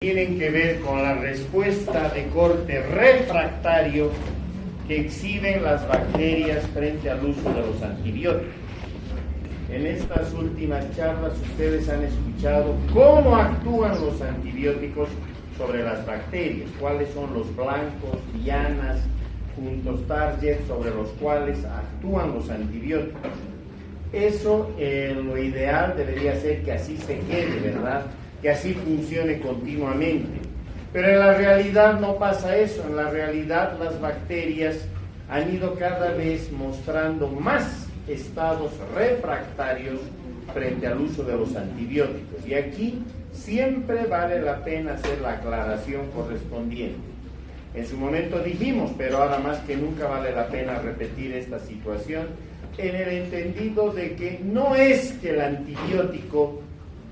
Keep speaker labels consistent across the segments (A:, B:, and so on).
A: tienen que ver con la respuesta de corte refractario que exhiben las bacterias frente al uso de los antibióticos. En estas últimas charlas ustedes han escuchado cómo actúan los antibióticos sobre las bacterias, cuáles son los blancos, dianas, puntos target sobre los cuales actúan los antibióticos. Eso, lo ideal debería ser que así se quede, ¿verdad? Que así funcione continuamente. Pero en la realidad no pasa eso. En la realidad las bacterias han ido cada vez mostrando más estados refractarios frente al uso de los antibióticos. Y aquí siempre vale la pena hacer la aclaración correspondiente. En su momento dijimos, pero ahora más que nunca vale la pena repetir esta situación, en el entendido de que no es que el antibiótico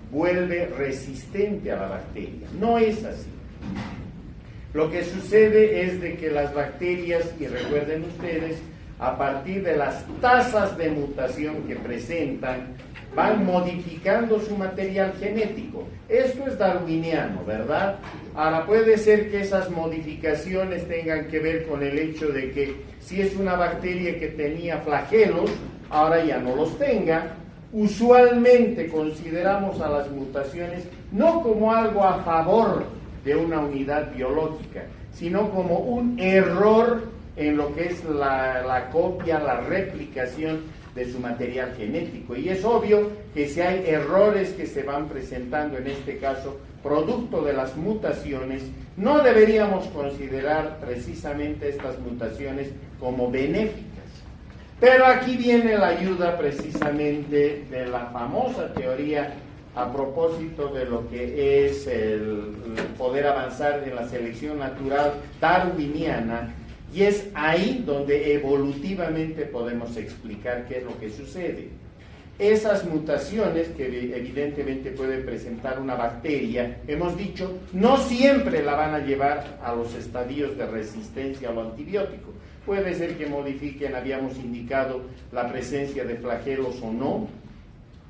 A: vuelve resistente a la bacteria. No es así. Lo que sucede es de que las bacterias, y recuerden ustedes, a partir de las tasas de mutación que presentan, van modificando su material genético. Esto es darwiniano, ¿verdad? Ahora puede ser que esas modificaciones tengan que ver con el hecho de que si es una bacteria que tenía flagelos, ahora ya no los tenga. Usualmente consideramos a las mutaciones no como algo a favor de una unidad biológica, sino como un error en lo que es la copia, la replicación de su material genético. Y es obvio que si hay errores que se van presentando, en este caso, producto de las mutaciones, no deberíamos considerar precisamente estas mutaciones como benéficas. Pero aquí viene la ayuda precisamente de la famosa teoría a propósito de lo que es el poder avanzar en la selección natural darwiniana, y es ahí donde evolutivamente podemos explicar qué es lo que sucede. Esas mutaciones que evidentemente puede presentar una bacteria, hemos dicho, no siempre la van a llevar a los estadios de resistencia a lo antibiótico. Puede ser que modifiquen, habíamos indicado, la presencia de flagelos o no.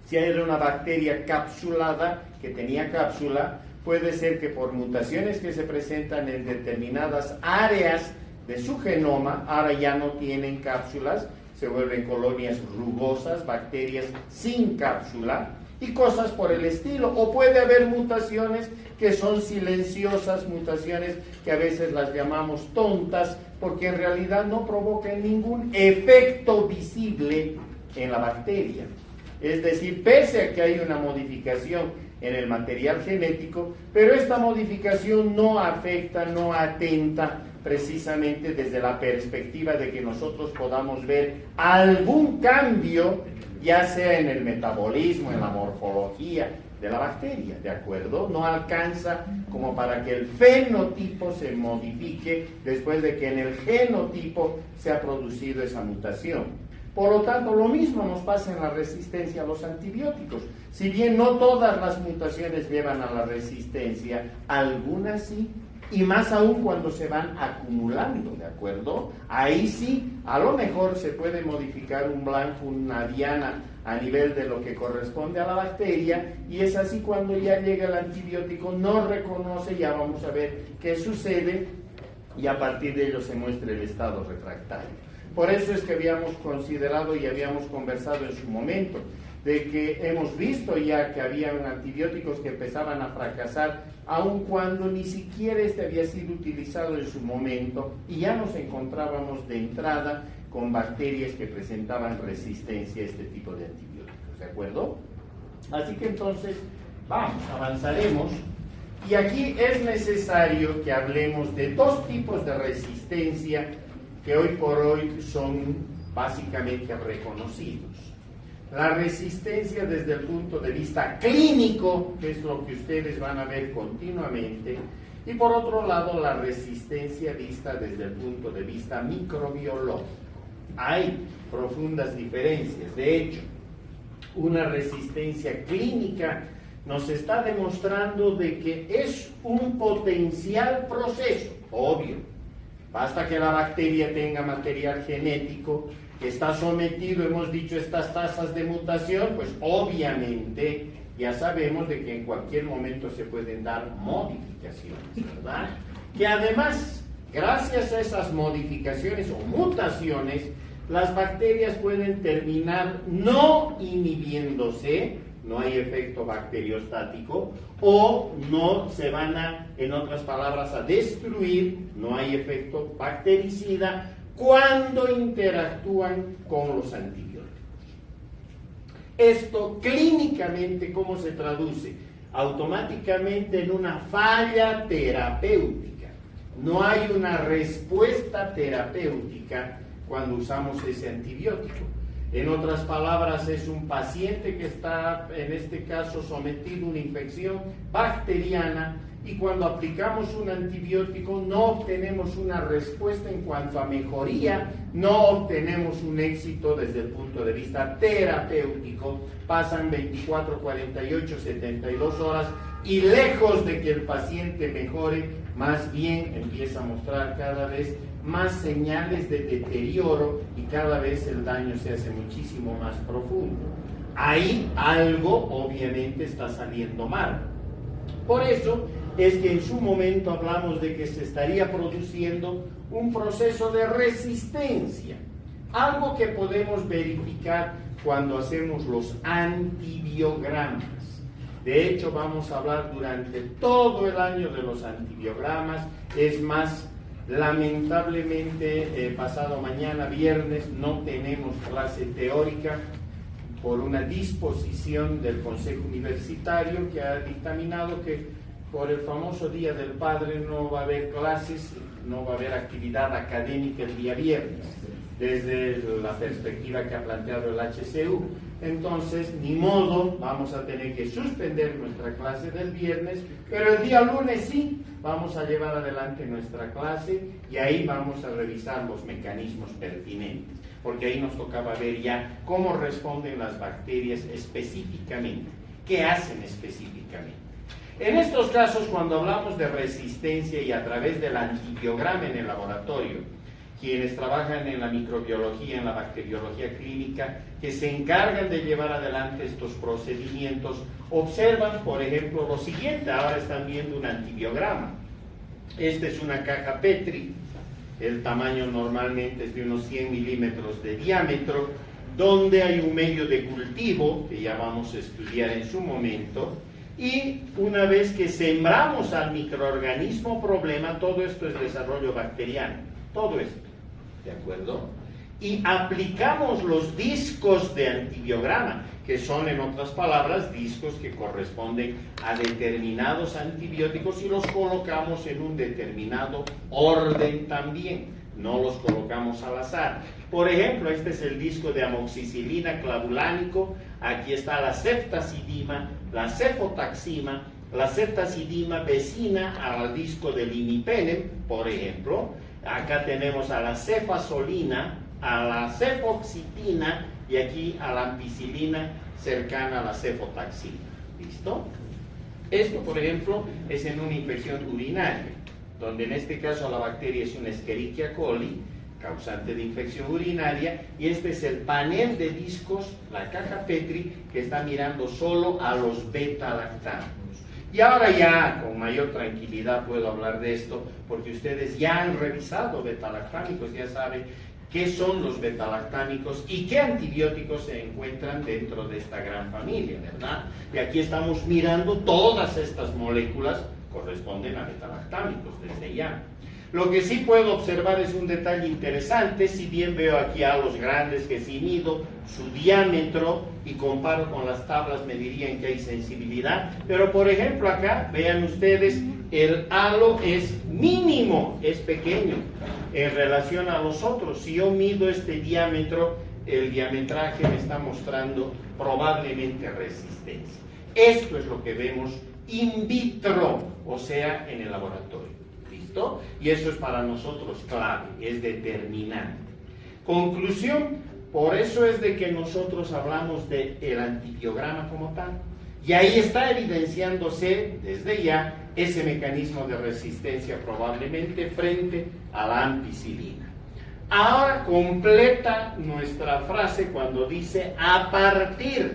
A: Si era una bacteria capsulada, que tenía cápsula, puede ser que por mutaciones que se presentan en determinadas áreas de su genoma, ahora ya no tienen cápsulas, se vuelven colonias rugosas, bacterias sin cápsula y cosas por el estilo. O puede haber mutaciones que son silenciosas, mutaciones que a veces las llamamos tontas, porque en realidad no provocan ningún efecto visible en la bacteria. Es decir, pese a que hay una modificación en el material genético, pero esta modificación no afecta, no atenta precisamente desde la perspectiva de que nosotros podamos ver algún cambio, ya sea en el metabolismo, en la morfología de la bacteria, ¿de acuerdo? No alcanza como para que el fenotipo se modifique después de que en el genotipo se ha producido esa mutación. Por lo tanto, lo mismo nos pasa en la resistencia a los antibióticos. Si bien no todas las mutaciones llevan a la resistencia, algunas sí, y más aún cuando se van acumulando, ¿de acuerdo? Ahí sí, a lo mejor se puede modificar un blanco, una diana, a nivel de lo que corresponde a la bacteria, y es así cuando ya llega el antibiótico, no reconoce, ya vamos a ver qué sucede, y a partir de ello se muestra el estado refractario. Por eso es que habíamos considerado y habíamos conversado en su momento, de que hemos visto ya que habían antibióticos que empezaban a fracasar, aun cuando ni siquiera este había sido utilizado en su momento, y ya nos encontrábamos de entrada con bacterias que presentaban resistencia a este tipo de antibióticos, ¿de acuerdo? Así que entonces, vamos, avanzaremos, y aquí es necesario que hablemos de dos tipos de resistencia que hoy por hoy son básicamente reconocidos. La resistencia desde el punto de vista clínico, que es lo que ustedes van a ver continuamente, y por otro lado la resistencia vista desde el punto de vista microbiológico. Hay profundas diferencias. De hecho, una resistencia clínica nos está demostrando de que es un potencial proceso, obvio. Basta que la bacteria tenga material genético que está sometido, hemos dicho, estas tasas de mutación, pues obviamente ya sabemos de que en cualquier momento se pueden dar modificaciones, ¿verdad? Que además, gracias a esas modificaciones o mutaciones, las bacterias pueden terminar no inhibiéndose, no hay efecto bacteriostático, o no se van a, en otras palabras, a destruir, no hay efecto bactericida, cuando interactúan con los antibióticos. Esto clínicamente, ¿cómo se traduce? Automáticamente en una falla terapéutica. No hay una respuesta terapéutica cuando usamos ese antibiótico. En otras palabras, es un paciente que está, en este caso, sometido a una infección bacteriana, y cuando aplicamos un antibiótico no obtenemos una respuesta en cuanto a mejoría, no obtenemos un éxito desde el punto de vista terapéutico. Pasan 24, 48, 72 horas y lejos de que el paciente mejore, más bien empieza a mostrar cada vez más señales de deterioro y cada vez el daño se hace muchísimo más profundo. Ahí algo obviamente está saliendo mal. Por eso es que en su momento hablamos de que se estaría produciendo un proceso de resistencia, algo que podemos verificar cuando hacemos los antibiogramas. De hecho, vamos a hablar durante todo el año de los antibiogramas. Es más, lamentablemente, pasado mañana, viernes, no tenemos clase teórica por una disposición del Consejo Universitario que ha dictaminado que por el famoso Día del Padre no va a haber clases, no va a haber actividad académica el día viernes, desde la perspectiva que ha planteado el HCU. Entonces, ni modo, vamos a tener que suspender nuestra clase del viernes, pero el día lunes sí, vamos a llevar adelante nuestra clase y ahí vamos a revisar los mecanismos pertinentes, porque ahí nos tocaba ver ya cómo responden las bacterias específicamente, qué hacen específicamente. En estos casos, cuando hablamos de resistencia y a través del antibiograma en el laboratorio, quienes trabajan en la microbiología, en la bacteriología clínica, que se encargan de llevar adelante estos procedimientos, observan, por ejemplo, lo siguiente. Ahora están viendo un antibiograma. Esta es una caja Petri, el tamaño normalmente es de unos 100 milímetros de diámetro, donde hay un medio de cultivo, que ya vamos a estudiar en su momento, y una vez que sembramos al microorganismo problema, todo esto es desarrollo bacteriano, todo esto, ¿de acuerdo? Y aplicamos los discos de antibiograma, que son, en otras palabras, discos que corresponden a determinados antibióticos y los colocamos en un determinado orden también. No los colocamos al azar. Por ejemplo, este es el disco de amoxicilina clavulánico. Aquí está la ceftazidima, la cefotaxima, la ceftazidima vecina al disco del imipenem, por ejemplo. Acá tenemos a la cefazolina, a la cefoxitina y aquí a la ampicilina cercana a la cefotaxina. ¿Listo? Esto, por ejemplo, es en una infección urinaria, donde en este caso la bacteria es una Escherichia coli, causante de infección urinaria, y este es el panel de discos, la caja Petri, que está mirando solo a los beta-lactámicos. Y ahora ya con mayor tranquilidad puedo hablar de esto, porque ustedes ya han revisado beta-lactámicos, ya saben qué son los beta-lactámicos y qué antibióticos se encuentran dentro de esta gran familia, ¿verdad? Y aquí estamos mirando todas estas moléculas corresponden a beta-lactámicos desde ya. Lo que sí puedo observar es un detalle interesante. Si bien veo aquí a los grandes que si mido su diámetro y comparo con las tablas me dirían que hay sensibilidad, pero por ejemplo acá, vean ustedes, el halo es mínimo, es pequeño en relación a los otros. Si yo mido este diámetro, el diametraje me está mostrando probablemente resistencia. Esto es lo que vemos in vitro, o sea, en el laboratorio. ¿Listo? Y eso es para nosotros clave, es determinante. Conclusión, por eso es de que nosotros hablamos del antibiograma como tal. Y ahí está evidenciándose desde ya ese mecanismo de resistencia probablemente frente a la ampicilina. Ahora completa nuestra frase cuando dice a partir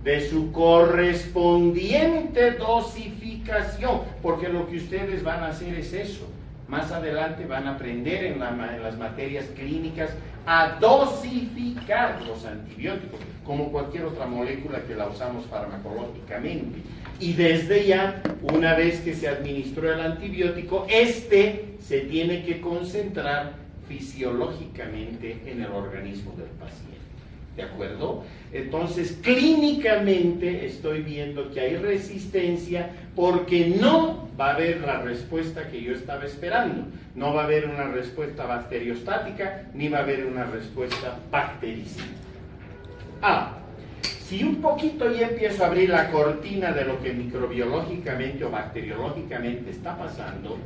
A: de su correspondiente dosificación, porque lo que ustedes van a hacer es eso. Más adelante van a aprender en las materias clínicas a dosificar los antibióticos, como cualquier otra molécula que la usamos farmacológicamente. Y desde ya, una vez que se administró el antibiótico, se tiene que concentrar fisiológicamente en el organismo del paciente. ¿De acuerdo? Entonces, clínicamente estoy viendo que hay resistencia porque no va a haber la respuesta que yo estaba esperando. No va a haber una respuesta bacteriostática ni va a haber una respuesta bactericida. Si un poquito ya empiezo a abrir la cortina de lo que microbiológicamente o bacteriológicamente está pasando,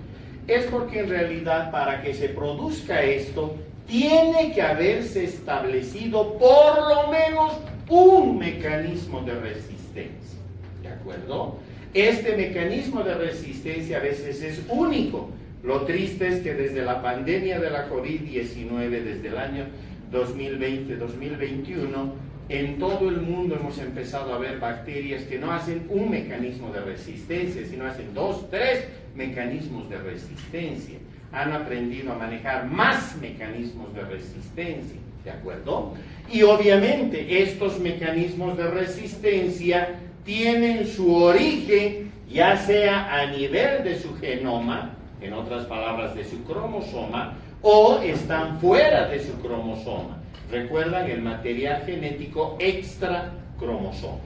A: es porque en realidad para que se produzca esto, tiene que haberse establecido por lo menos un mecanismo de resistencia. ¿De acuerdo? Este mecanismo de resistencia a veces es único. Lo triste es que desde la pandemia de la COVID-19, desde el año 2020-2021, en todo el mundo hemos empezado a ver bacterias que no hacen un mecanismo de resistencia, sino hacen 2, 3 mecanismos de resistencia. Han aprendido a manejar más mecanismos de resistencia, ¿de acuerdo? Y obviamente estos mecanismos de resistencia tienen su origen ya sea a nivel de su genoma, en otras palabras de su cromosoma, o están fuera de su cromosoma. Recuerdan el material genético extracromosoma.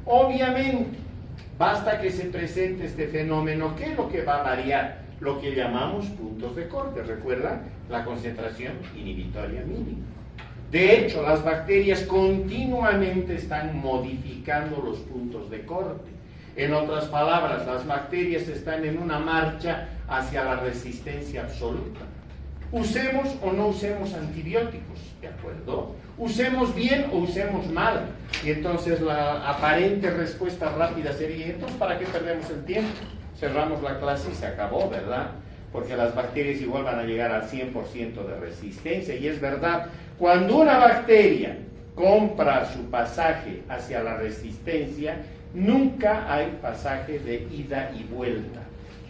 A: Obviamente, basta que se presente este fenómeno, ¿qué es lo que va a variar? Lo que llamamos puntos de corte. ¿Recuerdan? La concentración inhibitoria mínima. De hecho, las bacterias continuamente están modificando los puntos de corte. En otras palabras, las bacterias están en una marcha hacia la resistencia absoluta. Usemos o no usemos antibióticos, ¿de acuerdo? Usemos bien o usemos mal. Y entonces la aparente respuesta rápida sería, entonces, ¿para qué perdemos el tiempo? Cerramos la clase y se acabó, ¿verdad? Porque las bacterias igual van a llegar al 100% de resistencia. Y es verdad, cuando una bacteria compra su pasaje hacia la resistencia, nunca hay pasaje de ida y vuelta.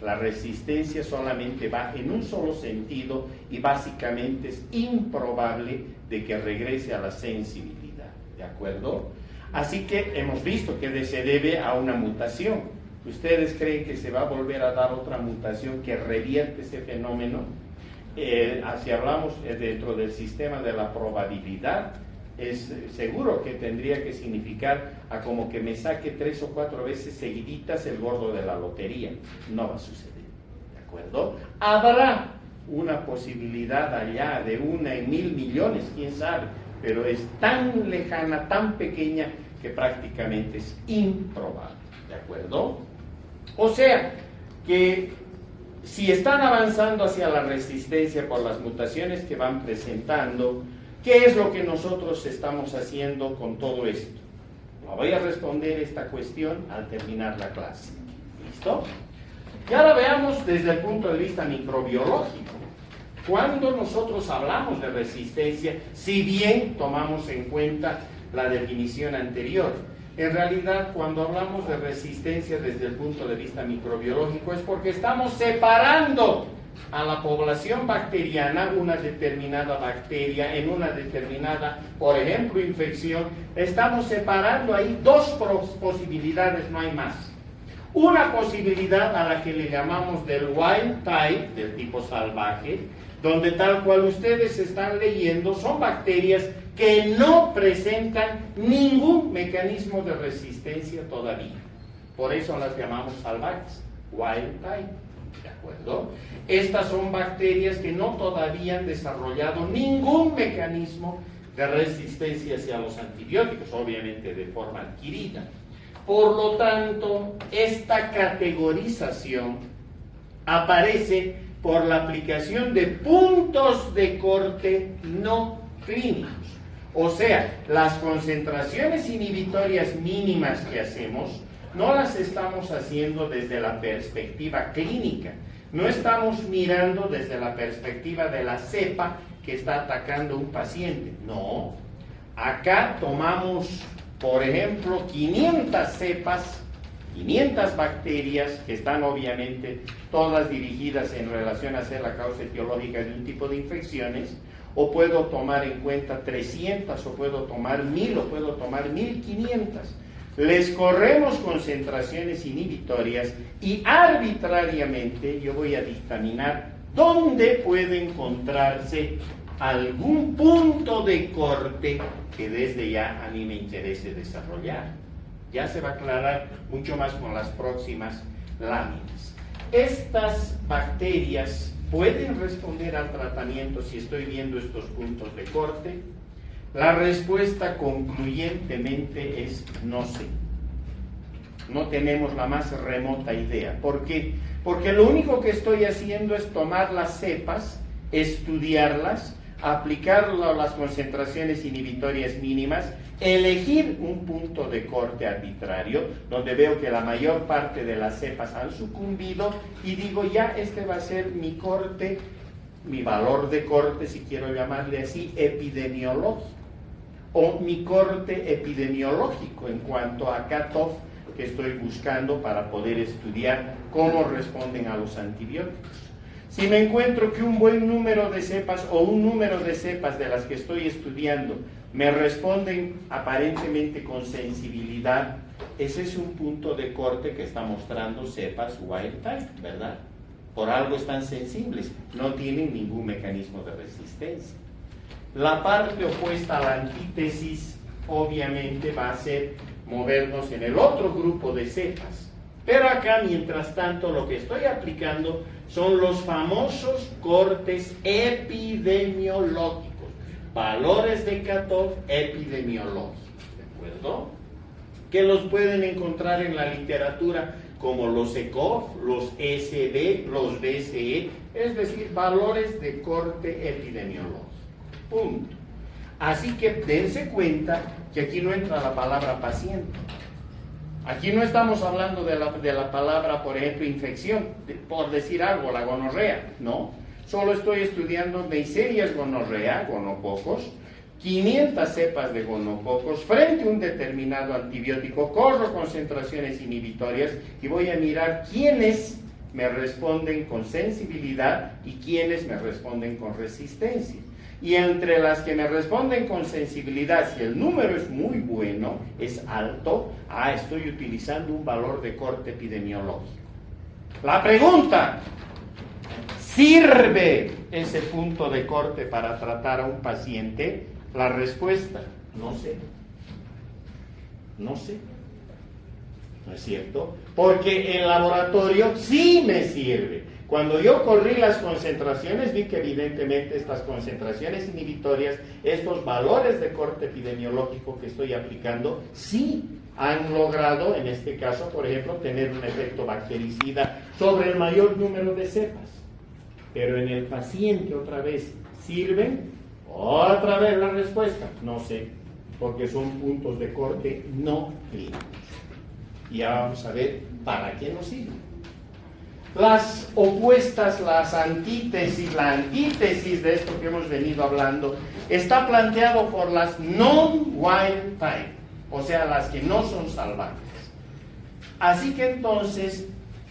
A: La resistencia solamente va en un solo sentido y básicamente es improbable de que regrese a la sensibilidad, ¿de acuerdo? Así que hemos visto que se debe a una mutación. ¿Ustedes creen que se va a volver a dar otra mutación que revierte ese fenómeno? Si hablamos dentro del sistema de la probabilidad, es seguro que tendría que significar a como que me saque 3 o 4 veces seguiditas el gordo de la lotería. No va a suceder, ¿de acuerdo? Habrá una posibilidad allá de 1 en 1000 millones, quién sabe, pero es tan lejana, tan pequeña, que prácticamente es improbable, ¿de acuerdo? O sea, que si están avanzando hacia la resistencia por las mutaciones que van presentando, ¿qué es lo que nosotros estamos haciendo con todo esto? Voy a responder esta cuestión al terminar la clase. ¿Listo? Y ahora veamos desde el punto de vista microbiológico. Cuando nosotros hablamos de resistencia, si bien tomamos en cuenta la definición anterior, en realidad cuando hablamos de resistencia desde el punto de vista microbiológico es porque estamos separando a la población bacteriana, una determinada bacteria en una determinada, por ejemplo, infección. Estamos separando ahí 2 posibilidades, no hay más. Una posibilidad a la que le llamamos del wild type, del tipo salvaje, donde tal cual ustedes están leyendo, son bacterias que no presentan ningún mecanismo de resistencia todavía. Por eso las llamamos salvajes, wild type. ¿De acuerdo? Estas son bacterias que no todavía han desarrollado ningún mecanismo de resistencia hacia los antibióticos, obviamente de forma adquirida. Por lo tanto, esta categorización aparece por la aplicación de puntos de corte no clínicos. O sea, las concentraciones inhibitorias mínimas que hacemos no las estamos haciendo desde la perspectiva clínica, no estamos mirando desde la perspectiva de la cepa que está atacando a un paciente. No, acá tomamos por ejemplo, 500 cepas, 500 bacterias que están obviamente todas dirigidas en relación a ser la causa etiológica de un tipo de infecciones, o puedo tomar en cuenta 300, o puedo tomar 1000, o puedo tomar 1500. Les corremos concentraciones inhibitorias y arbitrariamente yo voy a dictaminar dónde puede encontrarse algún punto de corte que desde ya a mí me interese desarrollar. Ya se va a aclarar mucho más con las próximas láminas. Estas bacterias pueden responder al tratamiento si estoy viendo estos puntos de corte. La respuesta concluyentemente es no sé. No tenemos la más remota idea. ¿Por qué? Porque lo único que estoy haciendo es tomar las cepas, estudiarlas, aplicarlo a las concentraciones inhibitorias mínimas, elegir un punto de corte arbitrario, donde veo que la mayor parte de las cepas han sucumbido, y digo, ya este va a ser mi corte, mi valor de corte, si quiero llamarle así, epidemiológico, o mi corte epidemiológico en cuanto a cutoff que estoy buscando para poder estudiar cómo responden a los antibióticos. Si me encuentro que un buen número de cepas o un número de cepas de las que estoy estudiando me responden aparentemente con sensibilidad, ese es un punto de corte que está mostrando cepas wild type, ¿verdad? Por algo están sensibles, no tienen ningún mecanismo de resistencia. La parte opuesta a la antítesis obviamente va a ser movernos en el otro grupo de cepas. Pero acá, mientras tanto, lo que estoy aplicando son los famosos cortes epidemiológicos, valores de cutoff epidemiológicos, ¿de acuerdo? Que los pueden encontrar en la literatura como los ECOF, los SD, los DCE, es decir, valores de corte epidemiológico. Punto. Así que dense cuenta que aquí no entra la palabra paciente. Aquí no estamos hablando de la palabra, por ejemplo, infección, por decir algo, la gonorrea, no. Solo estoy estudiando Neisseria gonorrea, gonococos, 500 cepas de gonococos frente a un determinado antibiótico, corro concentraciones inhibitorias y voy a mirar quiénes me responden con sensibilidad y quiénes me responden con resistencia. Y entre las que me responden con sensibilidad, si el número es muy bueno, es alto, estoy utilizando un valor de corte epidemiológico. La pregunta, ¿sirve ese punto de corte para tratar a un paciente? La respuesta, no sé. No sé. ¿No es cierto? Porque en laboratorio sí me sirve. Cuando yo corrí las concentraciones, vi que evidentemente estas concentraciones inhibitorias, estos valores de corte epidemiológico que estoy aplicando, sí han logrado, en este caso, por ejemplo, tener un efecto bactericida sobre el mayor número de cepas. Pero en el paciente, otra vez, ¿sirven? Otra vez la respuesta, no sé, porque son puntos de corte no clínicos. Y ya vamos a ver para qué nos sirven. Las opuestas, las antítesis, la antítesis de esto que hemos venido hablando, está planteado por las non-wild type, o sea, las que no son salvajes. Así que entonces,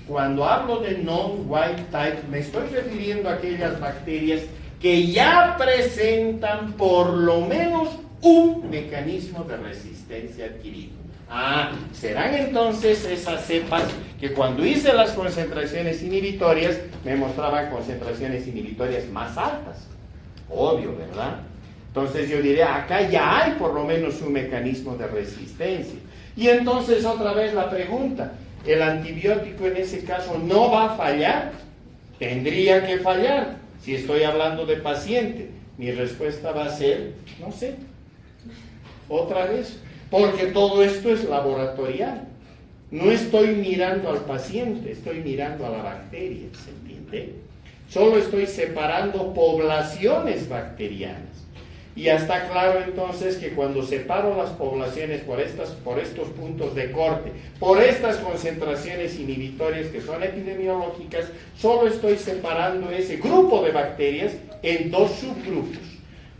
A: cuando hablo de non-wild type, me estoy refiriendo a aquellas bacterias que ya presentan por lo menos un mecanismo de resistencia adquirido. Serán entonces esas cepas que cuando hice las concentraciones inhibitorias me mostraban concentraciones inhibitorias más altas. Obvio, ¿verdad? Entonces yo diré, acá ya hay por lo menos un mecanismo de resistencia. Y entonces otra vez la pregunta, ¿el antibiótico en ese caso no va a fallar? ¿Tendría que fallar? Si estoy hablando de paciente, mi respuesta va a ser, no sé. Otra vez. Porque todo esto es laboratorial. No estoy mirando al paciente, estoy mirando a la bacteria, ¿se entiende? Solo estoy separando poblaciones bacterianas. Y ya está claro entonces que cuando separo las poblaciones por estos puntos de corte, por estas concentraciones inhibitorias que son epidemiológicas, solo estoy separando ese grupo de bacterias en dos subgrupos.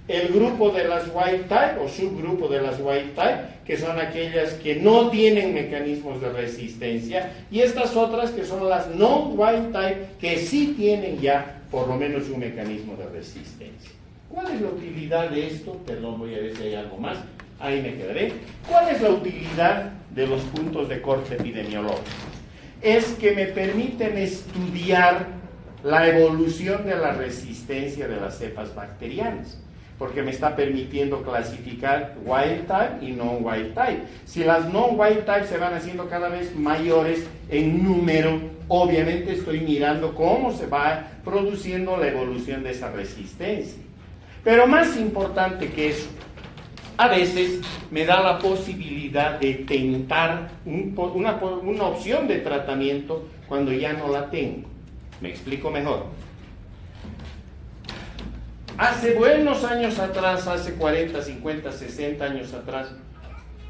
A: el grupo de las wild type o subgrupo de las wild type, que son aquellas que no tienen mecanismos de resistencia, y estas otras que son las non-wild type, que sí tienen ya por lo menos un mecanismo de resistencia. ¿Cuál es la utilidad de esto? Perdón, voy a ver si hay algo más. Ahí me quedaré. ¿Cuál es la utilidad de los puntos de corte epidemiológico? Es que me permiten estudiar la evolución de la resistencia de las cepas bacterianas, porque me está permitiendo clasificar wild type y non-wild type. Si las non-wild type se van haciendo cada vez mayores en número, obviamente estoy mirando cómo se va produciendo la evolución de esa resistencia. Pero más importante que eso, a veces me da la posibilidad de tentar una opción de tratamiento cuando ya no la tengo. Me explico mejor. Hace buenos años atrás, hace 40, 50, 60 años atrás,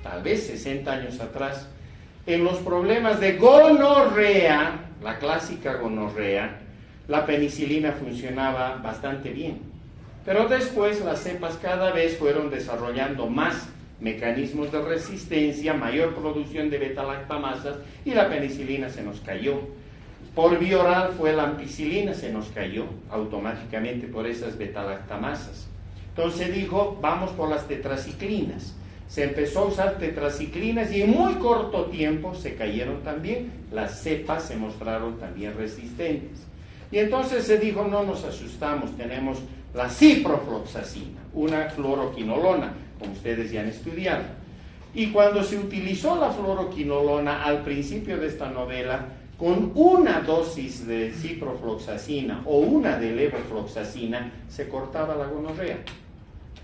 A: tal vez 60 años atrás, en los problemas de gonorrea, la clásica gonorrea, la penicilina funcionaba bastante bien. Pero después las cepas cada vez fueron desarrollando más mecanismos de resistencia, mayor producción de beta-lactamasas y la penicilina se nos cayó. Por vía oral fue la ampicilina, se nos cayó automáticamente por esas beta-lactamasas. Entonces dijo, vamos por las tetraciclinas. Se empezó a usar tetraciclinas y en muy corto tiempo se cayeron también. Las cepas se mostraron también resistentes. Y entonces se dijo, no nos asustamos, tenemos la ciprofloxacina, una fluoroquinolona, como ustedes ya han estudiado. Y cuando se utilizó la fluoroquinolona al principio de esta novela, con una dosis de ciprofloxacina o una de levofloxacina, se cortaba la gonorrea.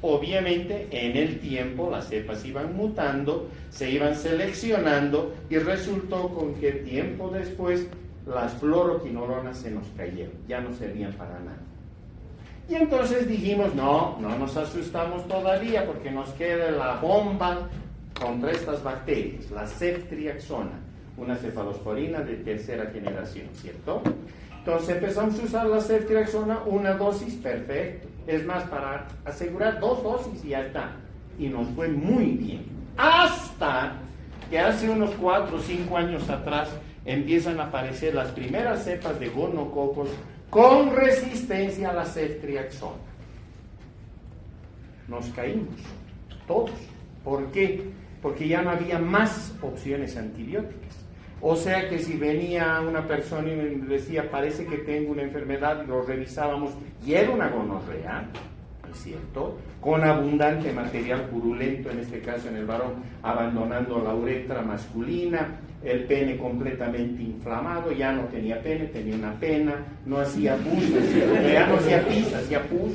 A: Obviamente, en el tiempo las cepas iban mutando, se iban seleccionando y resultó con que tiempo después las fluoroquinolonas se nos cayeron, ya no servían para nada. Y entonces dijimos, no nos asustamos todavía porque nos queda la bomba contra estas bacterias, la ceftriaxona, una cefalosporina de tercera generación, ¿cierto? Entonces empezamos a usar la ceftriaxona, una dosis, perfecto. Es más, para asegurar 2 dosis y ya está. Y nos fue muy bien. Hasta que hace unos 4 o 5 años atrás empiezan a aparecer las primeras cepas de gonococos con resistencia a la ceftriaxona. Nos caímos, todos. ¿Por qué? Porque ya no había más opciones antibióticas. O sea que si venía una persona y me decía, parece que tengo una enfermedad, y lo revisábamos, y era una gonorrea, ¿no es cierto? Con abundante material purulento, en este caso en el varón, abandonando la uretra masculina, el pene completamente inflamado, ya no tenía pene, tenía una pena, no hacía pus, ya no hacía pis, hacía pus,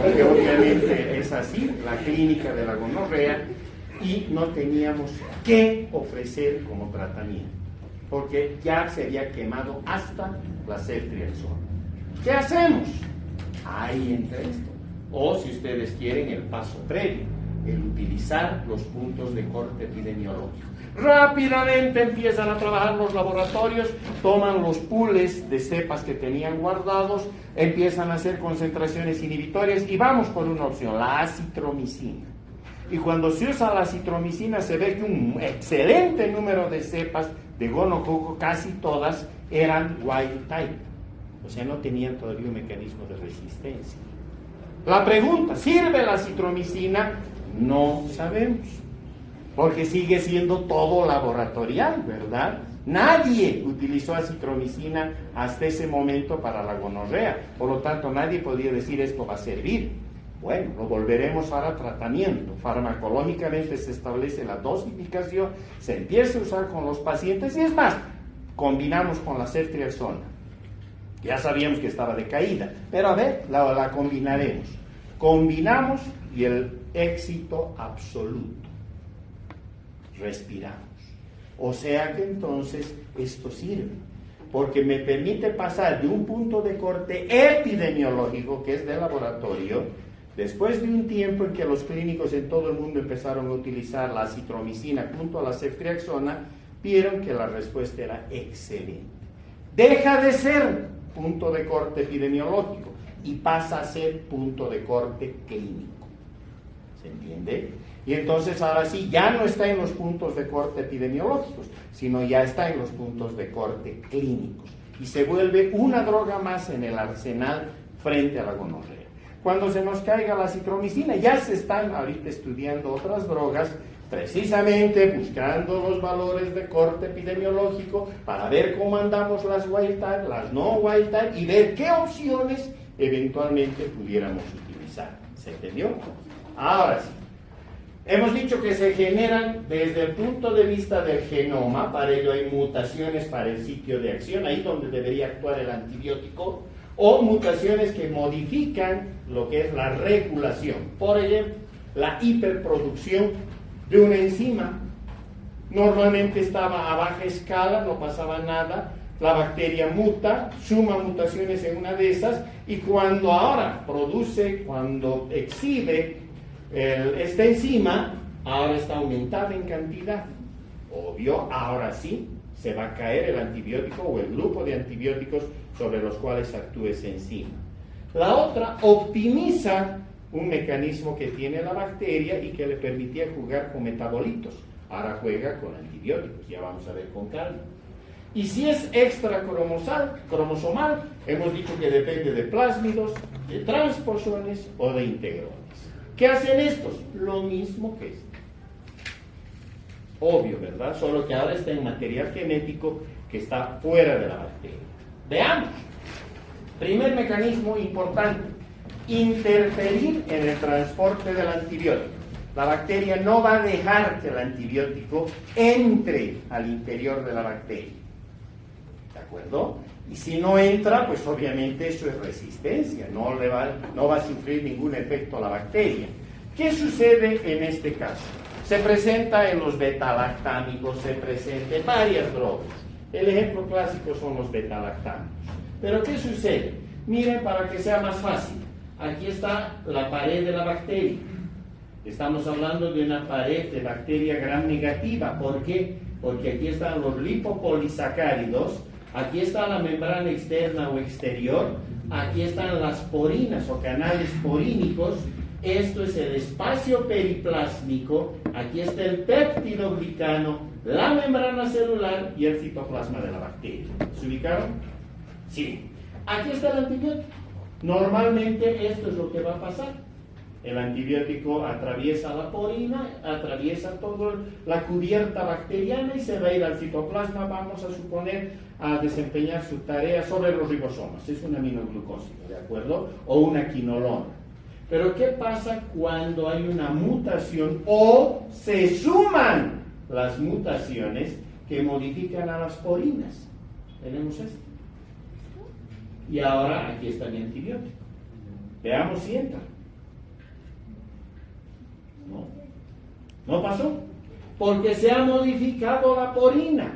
A: porque obviamente es así, la clínica de la gonorrea, y no teníamos qué ofrecer como tratamiento, porque ya se había quemado hasta la ceftriaxona. ¿Qué hacemos? Ahí entra esto. O si ustedes quieren, el paso previo, el utilizar los puntos de corte epidemiológico. Rápidamente empiezan a trabajar los laboratorios, toman los pools de cepas que tenían guardados, empiezan a hacer concentraciones inhibitorias y vamos por una opción, la acitromicina. Y cuando se usa la acitromicina se ve que un excelente número de cepas de gonococo, casi todas, eran wild type. O sea, no tenían todavía un mecanismo de resistencia. La pregunta, ¿sirve la acitromicina? No sabemos. Porque sigue siendo todo laboratorial, ¿verdad? Nadie utilizó acitromicina hasta ese momento para la gonorrea. Por lo tanto, nadie podía decir esto va a servir. Bueno, lo volveremos ahora a tratamiento. Farmacológicamente se establece la dosificación, se empieza a usar con los pacientes y es más, combinamos con la ceftriaxona. Ya sabíamos que estaba decaída, pero a ver, la combinaremos. Combinamos y el éxito absoluto. Respiramos. O sea que entonces esto sirve, porque me permite pasar de un punto de corte epidemiológico, que es de laboratorio, después de un tiempo en que los clínicos en todo el mundo empezaron a utilizar la acitromicina junto a la ceftriaxona, vieron que la respuesta era excelente. Deja de ser punto de corte epidemiológico y pasa a ser punto de corte clínico. ¿Se entiende? Y entonces ahora sí, ya no está en los puntos de corte epidemiológicos, sino ya está en los puntos de corte clínicos. Y se vuelve una droga más en el arsenal frente a la gonorrea. Cuando se nos caiga la citromicina, ya se están ahorita estudiando otras drogas, precisamente buscando los valores de corte epidemiológico para ver cómo andamos las wild type, las no wild type y ver qué opciones eventualmente pudiéramos utilizar. ¿Se entendió? Ahora sí. Hemos dicho que se generan desde el punto de vista del genoma, para ello hay mutaciones para el sitio de acción, ahí donde debería actuar el antibiótico, o mutaciones que modifican lo que es la regulación. Por ejemplo, la hiperproducción de una enzima. Normalmente estaba a baja escala, no pasaba nada, la bacteria muta, suma mutaciones en una de esas, y cuando ahora produce, cuando exhibe esta enzima, ahora está aumentada en cantidad. Obvio, ahora sí se va a caer el antibiótico o el grupo de antibióticos sobre los cuales actúa esa enzima. La otra optimiza un mecanismo que tiene la bacteria y que le permitía jugar con metabolitos. Ahora juega con antibióticos, ya vamos a ver con calma. Y si es extracromosomal, hemos dicho que depende de plásmidos, de transposones o de integrones. ¿Qué hacen estos? Lo mismo que este. Obvio, ¿verdad? Solo que ahora está en material genético que está fuera de la bacteria. Veamos. Primer mecanismo importante: interferir en el transporte del antibiótico. La bacteria no va a dejar que el antibiótico entre al interior de la bacteria. ¿De acuerdo? Y si no entra, pues obviamente eso es resistencia, no va a sufrir ningún efecto a la bacteria. ¿Qué sucede en este caso? Se presenta en los beta-lactámicos, se presenta en varias drogas. El ejemplo clásico son los beta-lactámicos. Pero ¿qué sucede? Miren, para que sea más fácil, aquí está la pared de la bacteria. Estamos hablando de una pared de bacteria gram negativa. ¿Por qué? Porque aquí están los lipopolisacáridos, aquí está la membrana externa o exterior, aquí están las porinas o canales porínicos, esto es el espacio periplásmico, aquí está el péptido glicano, la membrana celular y el citoplasma de la bacteria. ¿Se ubicaron? Sí. Aquí está el antibiótico. Normalmente esto es lo que va a pasar. El antibiótico atraviesa la porina, atraviesa toda la cubierta bacteriana y se va a ir al citoplasma, vamos a suponer, a desempeñar su tarea sobre los ribosomas. Es un aminoglucósido, ¿de acuerdo? O una quinolona. Pero ¿qué pasa cuando hay una mutación o se suman las mutaciones que modifican a las porinas? Tenemos esto. Y ahora aquí está mi antibiótico. Veamos si entra. No pasó, porque se ha modificado la porina.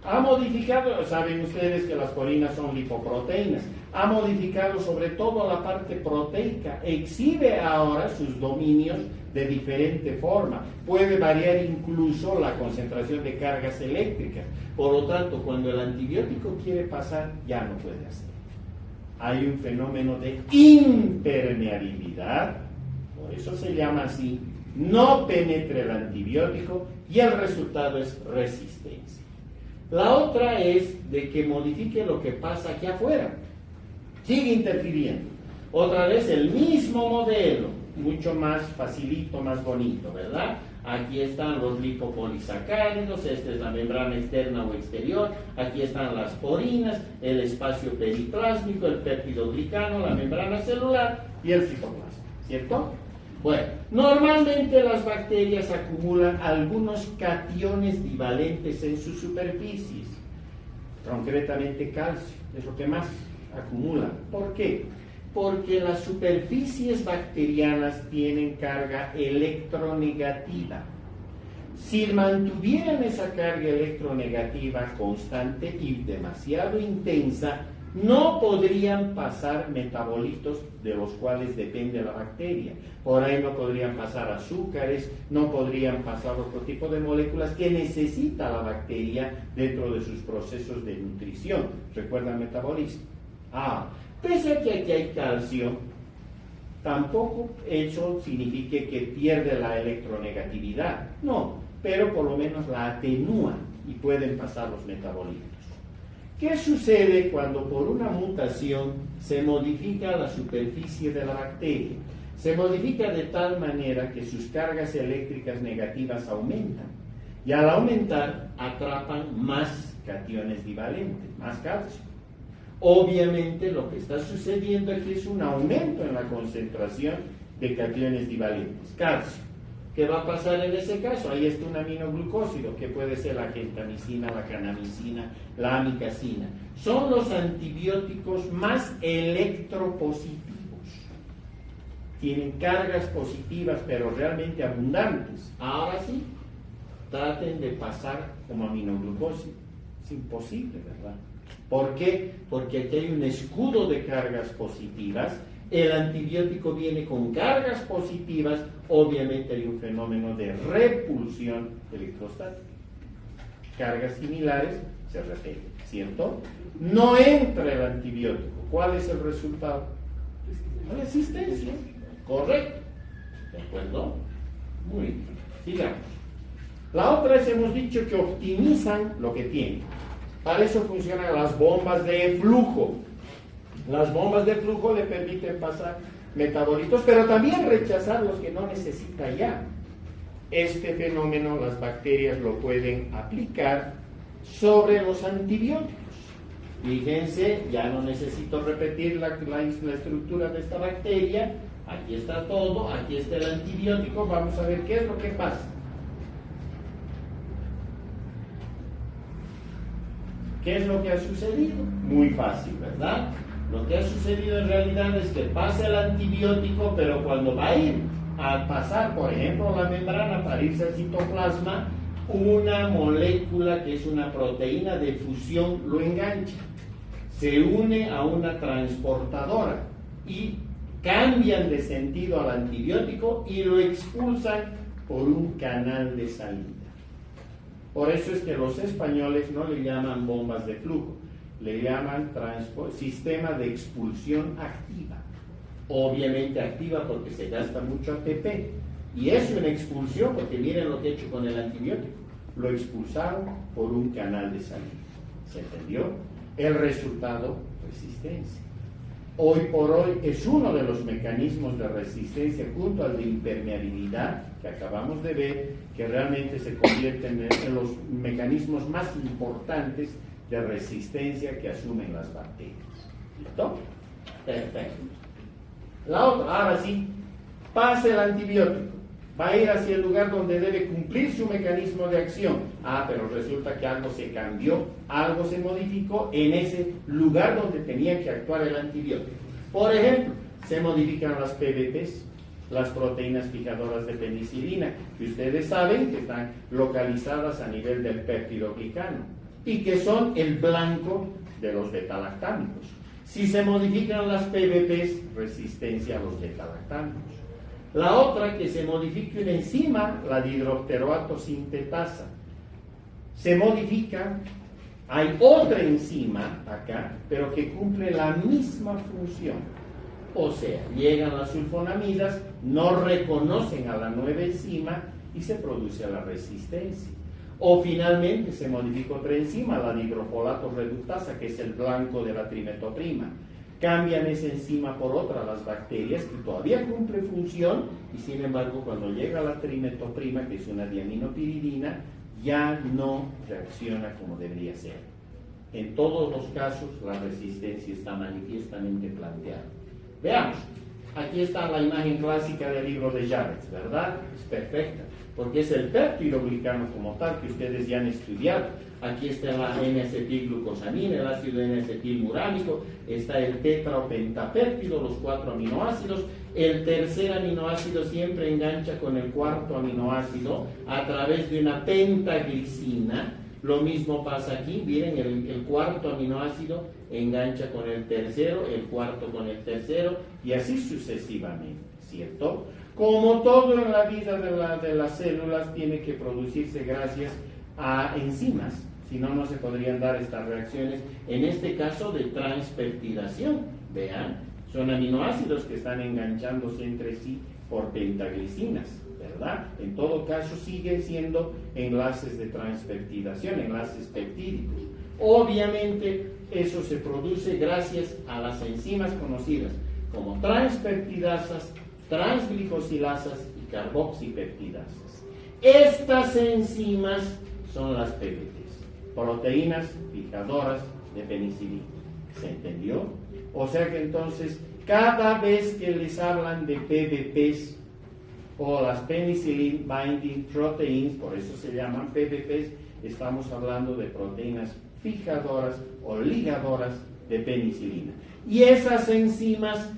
A: Ha modificado, saben ustedes que las porinas son lipoproteínas, ha modificado sobre todo la parte proteica, exhibe ahora sus dominios de diferente forma, puede variar incluso la concentración de cargas eléctricas. Por lo tanto, cuando el antibiótico quiere pasar, ya no puede hacer. Hay un fenómeno de impermeabilidad, por eso se llama así. No penetra el antibiótico y el resultado es resistencia. La otra es de que modifique lo que pasa aquí afuera. Sigue interfiriendo. Otra vez el mismo modelo, mucho más facilito, más bonito, ¿verdad? Aquí están los lipopolisacáridos, esta es la membrana externa o exterior, aquí están las porinas, el espacio periplásmico, el péptido glicano, la membrana celular y el citoplasma, ¿cierto? Bueno, normalmente las bacterias acumulan algunos cationes divalentes en sus superficies, concretamente calcio, es lo que más acumulan. ¿Por qué? Porque las superficies bacterianas tienen carga electronegativa. Si mantuvieran esa carga electronegativa constante y demasiado intensa, no podrían pasar metabolitos de los cuales depende la bacteria. Por ahí no podrían pasar azúcares, no podrían pasar otro tipo de moléculas que necesita la bacteria dentro de sus procesos de nutrición. ¿Recuerdan metabolismo? Pese a que aquí hay calcio, Tampoco eso significa que pierde la electronegatividad, no, pero por lo menos la atenúa y pueden pasar los metabolitos. ¿Qué sucede cuando por una mutación se modifica la superficie de la bacteria? Se modifica de tal manera que sus cargas eléctricas negativas aumentan y al aumentar atrapan más cationes divalentes, más calcio. Obviamente lo que está sucediendo aquí es un aumento en la concentración de cationes divalentes, calcio. ¿Qué va a pasar en ese caso? Ahí está un aminoglucósido, que puede ser la gentamicina, la canamicina, la amicacina. Son los antibióticos más electropositivos. Tienen cargas positivas, pero realmente abundantes. Ahora sí, traten de pasar como aminoglucósido. Es imposible, ¿verdad? ¿Por qué? Porque aquí hay un escudo de cargas positivas. El antibiótico viene con cargas positivas, obviamente hay un fenómeno de repulsión electrostática. Cargas similares se repelen, ¿cierto? No entra el antibiótico. ¿Cuál es el resultado? Resistencia. Correcto. ¿De acuerdo? Muy bien. Sigamos. La otra es, hemos dicho que optimizan lo que tienen. Para eso funcionan las bombas de flujo. Las bombas de flujo le permiten pasar metabolitos, pero también rechazar los que no necesita ya. Este fenómeno las bacterias lo pueden aplicar sobre los antibióticos. Fíjense, ya no necesito repetir la estructura de esta bacteria. Aquí está todo, aquí está el antibiótico. Vamos a ver qué es lo que pasa. ¿Qué es lo que ha sucedido? Muy fácil, ¿verdad? Lo que ha sucedido en realidad es que pasa el antibiótico, pero cuando va a ir a pasar, por ejemplo, la membrana para irse al citoplasma, una molécula que es una proteína de fusión lo engancha, se une a una transportadora y cambian de sentido al antibiótico y lo expulsan por un canal de salida. Por eso es que los españoles no le llaman bombas de flujo, le llaman sistema de expulsión activa. Obviamente activa porque se gasta mucho ATP. Y es una expulsión porque miren lo que he hecho con el antibiótico. Lo expulsaron por un canal de salida. ¿Se entendió? El resultado, resistencia. Hoy por hoy es uno de los mecanismos de resistencia junto al de impermeabilidad que acabamos de ver, que realmente se convierten en los mecanismos más importantes de resistencia que asumen las bacterias. ¿Listo? Perfecto. La otra, ahora sí, pasa el antibiótico. Va a ir hacia el lugar donde debe cumplir su mecanismo de acción. Ah, pero resulta que algo se cambió, algo se modificó en ese lugar donde tenía que actuar el antibiótico. Por ejemplo, se modifican las PBPs, las proteínas fijadoras de penicilina, que ustedes saben que están localizadas a nivel del peptidoglicano y que son el blanco de los betalactámicos. Si se modifican las PBPs, resistencia a los betalactámicos. La otra, que se modifique una enzima, la dihidroxteroato sintetasa. Se modifica, hay otra enzima acá, pero que cumple la misma función. O sea, llegan las sulfonamidas, no reconocen a la nueva enzima y se produce la resistencia. O finalmente se modifica otra enzima, la dihidrofolato reductasa, que es el blanco de la trimetoprima. Cambian esa enzima por otra, las bacterias, que todavía cumple función, y sin embargo cuando llega la trimetoprima, que es una diaminopiridina, ya no reacciona como debería ser. En todos los casos la resistencia está manifiestamente planteada. Veamos, aquí está la imagen clásica del libro de Jarretts, ¿verdad? Es perfecta, porque es el peptidoglicano como tal que ustedes ya han estudiado. Aquí está la N-acetilglucosamina, el ácido N-acetilmurámico, está el tetra o pentapéptido, los 4 aminoácidos. El tercer aminoácido siempre engancha con el cuarto aminoácido a través de una pentaglicina. Lo mismo pasa aquí, miren, el cuarto aminoácido engancha con el tercero, el cuarto con el tercero, y así sucesivamente, ¿cierto? Como todo en la vida de las células tiene que producirse gracias a enzimas, si no, no se podrían dar estas reacciones, en este caso de transpeptidación. Vean, Son aminoácidos que están enganchándose entre sí por pentaglicinas, ¿verdad? En todo caso siguen siendo enlaces de transpeptidación, enlaces peptídicos. Obviamente eso se produce gracias a las enzimas conocidas como transpeptidasas, transglicosilasas y carboxipeptidasas. Estas enzimas son las PBPs, proteínas fijadoras de penicilina. ¿Se entendió? O sea que entonces, cada vez que les hablan de PBPs o las Penicillin Binding Proteins, por eso se llaman PBPs, estamos hablando de proteínas fijadoras o ligadoras de penicilina. Y esas enzimas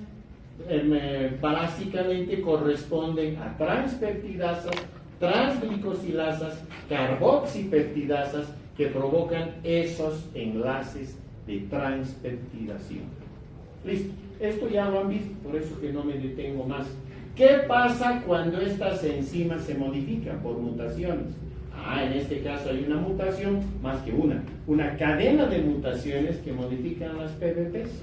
A: básicamente corresponden a transpeptidasas, transglicosilasas, carboxipeptidasas que provocan esos enlaces de transpeptidación. Listo, esto ya lo han visto, por eso que no me detengo más. ¿Qué pasa cuando estas enzimas se modifican por mutaciones? En este caso hay una mutación, más que una cadena de mutaciones que modifican las PBPs.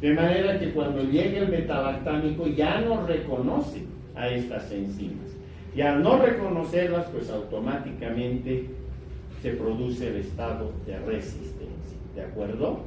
A: De manera que cuando llegue el betalactámico ya no reconoce a estas enzimas. Y al no reconocerlas, pues automáticamente se produce el estado de resistencia. ¿De acuerdo?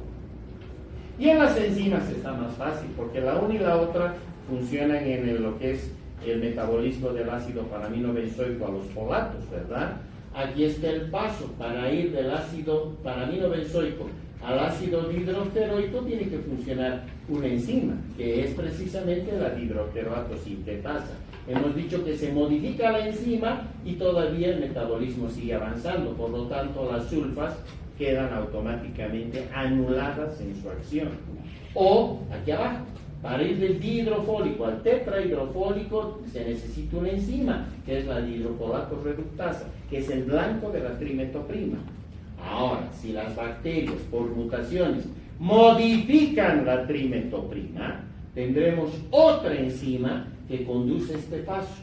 A: Y en las enzimas está más fácil, porque la una y la otra funcionan en lo que es el metabolismo del ácido paraminobenzoico a los folatos, ¿verdad? Aquí está el paso para ir del ácido paraminobenzoico al ácido dihidroteroico. Tiene que funcionar una enzima, que es precisamente la dihidroteroato sintetasa. Hemos dicho que se modifica la enzima y todavía el metabolismo sigue avanzando, por lo tanto las sulfas quedan automáticamente anuladas en su acción. O, aquí abajo, para ir del dihidrofólico al tetrahidrofólico se necesita una enzima, que es la dihidrofolato reductasa, que es el blanco de la trimetoprima. Ahora, si las bacterias por mutaciones modifican la trimetoprima, tendremos otra enzima que conduce este paso.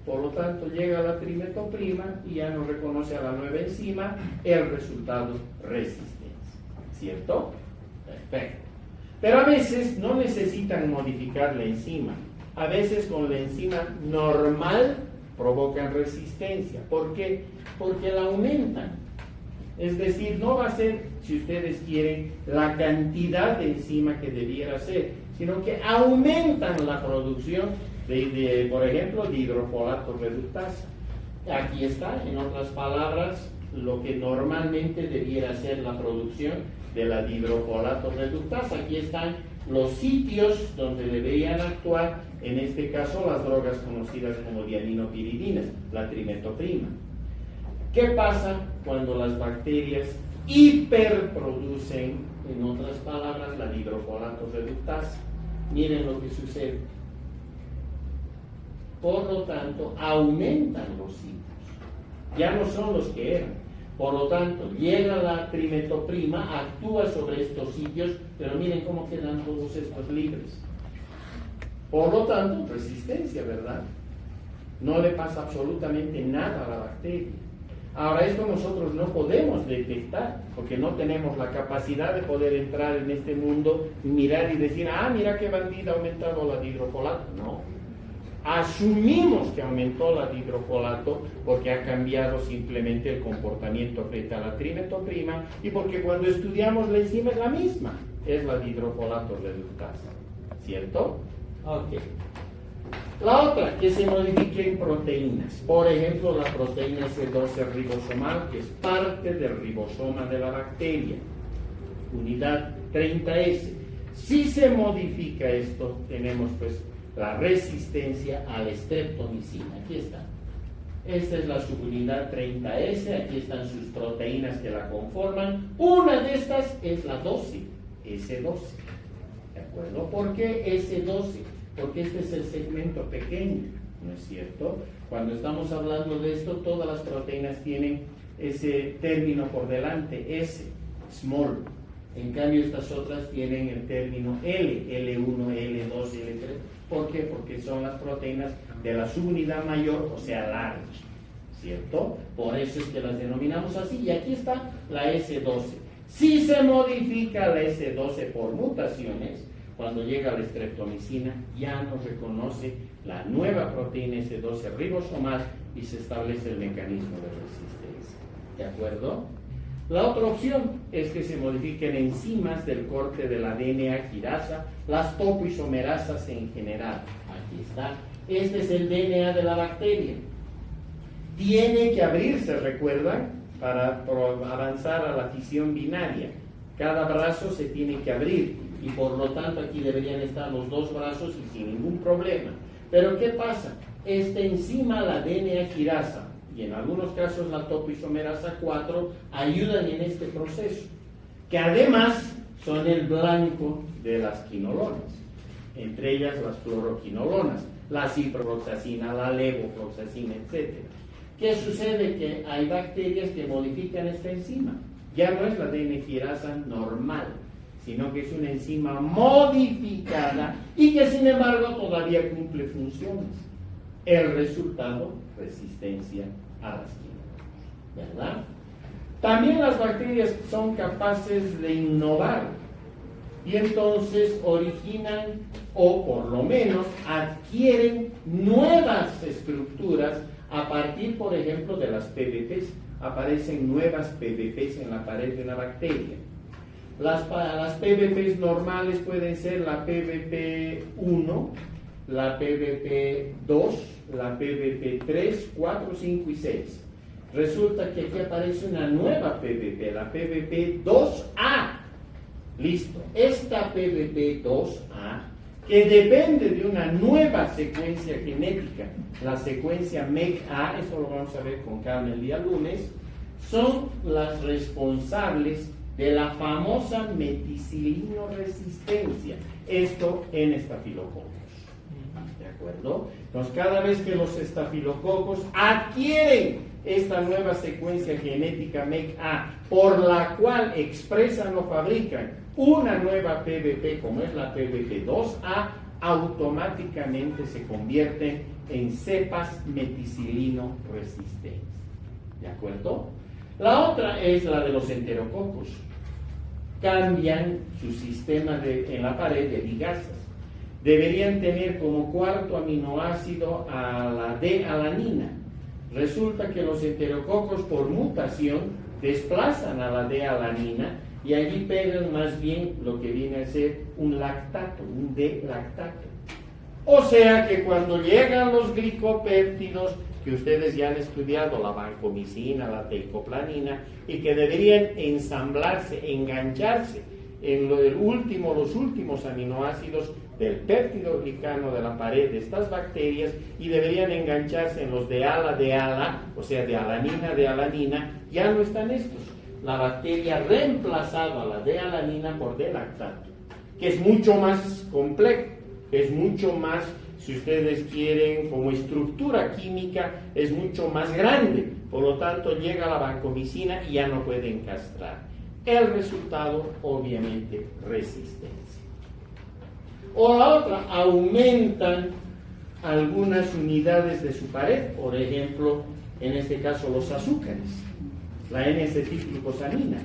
A: Por lo tanto, llega la trimetoprima y ya no reconoce a la nueva enzima, el resultado, resistencia. ¿Cierto? Perfecto. Pero a veces no necesitan modificar la enzima. A veces con la enzima normal provocan resistencia. ¿Por qué? Porque la aumentan. Es decir, no va a ser, si ustedes quieren, la cantidad de enzima que debiera ser, sino que aumentan la producción por ejemplo, de hidrofolato reductasa. Aquí está, en otras palabras, lo que normalmente debiera ser la producción de la dihidrofolato reductasa. Aquí están los sitios donde deberían actuar, en este caso, las drogas conocidas como diaminopiridinas, la trimetoprima. ¿Qué pasa cuando las bacterias hiperproducen, en otras palabras, la dihidrofolato reductasa? Miren lo que sucede. Por lo tanto, aumentan los sitios. Ya no son los que eran. Por lo tanto, llega la trimetoprima, actúa sobre estos sitios, pero miren cómo quedan todos estos libres. Por lo tanto, resistencia, ¿verdad? No le pasa absolutamente nada a la bacteria. Ahora, esto nosotros no podemos detectar, porque no tenemos la capacidad de poder entrar en este mundo y mirar y decir, mira qué bandida ha aumentado la dihidrofolato. No. Asumimos que aumentó la dihidrofolato porque ha cambiado simplemente el comportamiento frente a la trimetoprima y porque cuando estudiamos la enzima es la misma, es la dihidrofolato reductasa. ¿Cierto? Ok. La otra, que se modifiquen proteínas. Por ejemplo, la proteína C12 ribosomal, que es parte del ribosoma de la bacteria. Unidad 30S. Si se modifica esto, tenemos pues la resistencia a la streptomicina. Aquí está. Esta es la subunidad 30S, aquí están sus proteínas que la conforman. Una de estas es la 12, S12. ¿De acuerdo? ¿Por qué S12? Porque este es el segmento pequeño, ¿no es cierto? Cuando estamos hablando de esto, todas las proteínas tienen ese término por delante, S, small. En cambio, estas otras tienen el término L, L1, L2, L3. ¿Por qué? Porque son las proteínas de la subunidad mayor, o sea, large, ¿cierto? Por eso es que las denominamos así. Y aquí está la S12. Si se modifica la S12 por mutaciones,
B: cuando llega la streptomicina, ya no reconoce la nueva proteína S12 ribosomal y se establece el mecanismo de resistencia. ¿De acuerdo? La otra opción es que se modifiquen enzimas del corte de la DNA quirasa, las topoisomerasas en general. Aquí está. Este es el DNA de la bacteria. Tiene que abrirse, ¿recuerdan? Para avanzar a la fisión binaria. Cada brazo se tiene que abrir y por lo tanto aquí deberían estar los dos brazos y sin ningún problema. Pero ¿qué pasa? Esta enzima, la DNA quirasa, y en algunos casos la topoisomerasa 4, ayudan en este proceso, que además son el blanco de las quinolonas, entre ellas las fluoroquinolonas, la ciprofloxacina, la levofloxacina, etc. ¿Qué sucede? Que hay bacterias que modifican esta enzima. Ya no es la DNA quirasa normal, sino que es una enzima modificada y que sin embargo todavía cumple funciones. El resultado, resistencia a las quimios, ¿verdad? También las bacterias son capaces de innovar y entonces originan o por lo menos adquieren nuevas estructuras a partir, por ejemplo, de las PBPs. Aparecen nuevas PBPs en la pared de una bacteria. Las PBPs normales pueden ser la PBP1, la PBP2, la PBP3, 4, 5 y 6. Resulta que aquí aparece una nueva PBP, la PBP2A. Listo. Esta PBP2A, que depende de una nueva secuencia genética, la secuencia MECA, eso lo vamos a ver con calma el día lunes, son las responsables de la famosa meticilino resistencia, esto en estafilococos. ¿De acuerdo? Entonces, cada vez que los estafilococos adquieren esta nueva secuencia genética MECA, por la cual expresan o fabrican una nueva PBP, como es la PBP2A, automáticamente se convierten en cepas meticilino resistentes. ¿De acuerdo? La otra es la de los enterococos. Cambian su sistema en la pared de ligasas. Deberían tener como cuarto aminoácido a la D-alanina. Resulta que los enterococos por mutación desplazan a la D-alanina y allí pegan más bien lo que viene a ser un lactato, un D-lactato. O sea que cuando llegan los glicopéptidos, que ustedes ya han estudiado, la vancomicina, la teicoplanina, y que deberían ensamblarse, engancharse en los últimos aminoácidos del péptido glicano de la pared de estas bacterias, y deberían engancharse en los de ala, o sea, de alanina, ya no están estos. La bacteria ha reemplazado a la D-alanina por D-lactato, que es mucho más complejo, que es mucho más, si ustedes quieren, como estructura química, es mucho más grande. Por lo tanto, llega la vancomicina y ya no puede encastrar. El resultado, obviamente, resistencia. O la otra, aumentan algunas unidades de su pared, por ejemplo, en este caso los azúcares, la N-acetilglucosamina.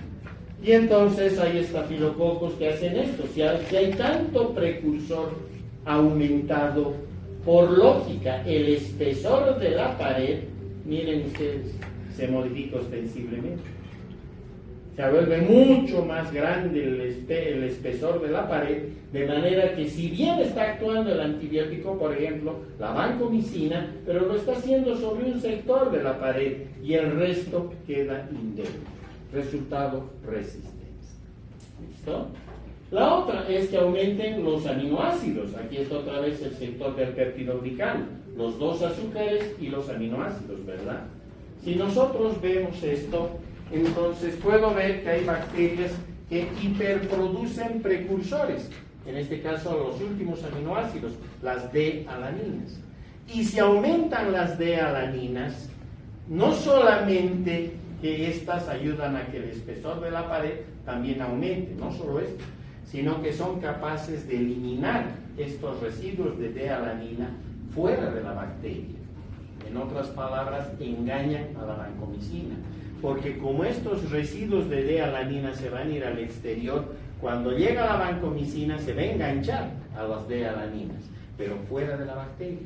B: Y entonces hay estafilococos que hacen esto. Si hay tanto precursor aumentado, por lógica, el espesor de la pared, miren ustedes, se modifica ostensiblemente. Se vuelve mucho más grande el espesor de la pared, de manera que si bien está actuando el antibiótico, por ejemplo, la vancomicina, pero lo está haciendo sobre un sector de la pared y el resto queda indemne. Resultado, resistencia. ¿Listo? La otra es que aumenten los aminoácidos. Aquí está otra vez el sector del péptido glicano, los dos azúcares y los aminoácidos, ¿verdad? Si nosotros vemos esto, entonces puedo ver que hay bacterias que hiperproducen precursores, en este caso los últimos aminoácidos, las D-alaninas. Y si aumentan las D-alaninas, no solamente que estas ayudan a que el espesor de la pared también aumente, no solo esto, sino que son capaces de eliminar estos residuos de D-alanina fuera de la bacteria. En otras palabras, engañan a la vancomicina, porque como estos residuos de D-alanina se van a ir al exterior, Cuando llega la vancomicina se va a enganchar a las D-alaninas, pero fuera de la bacteria.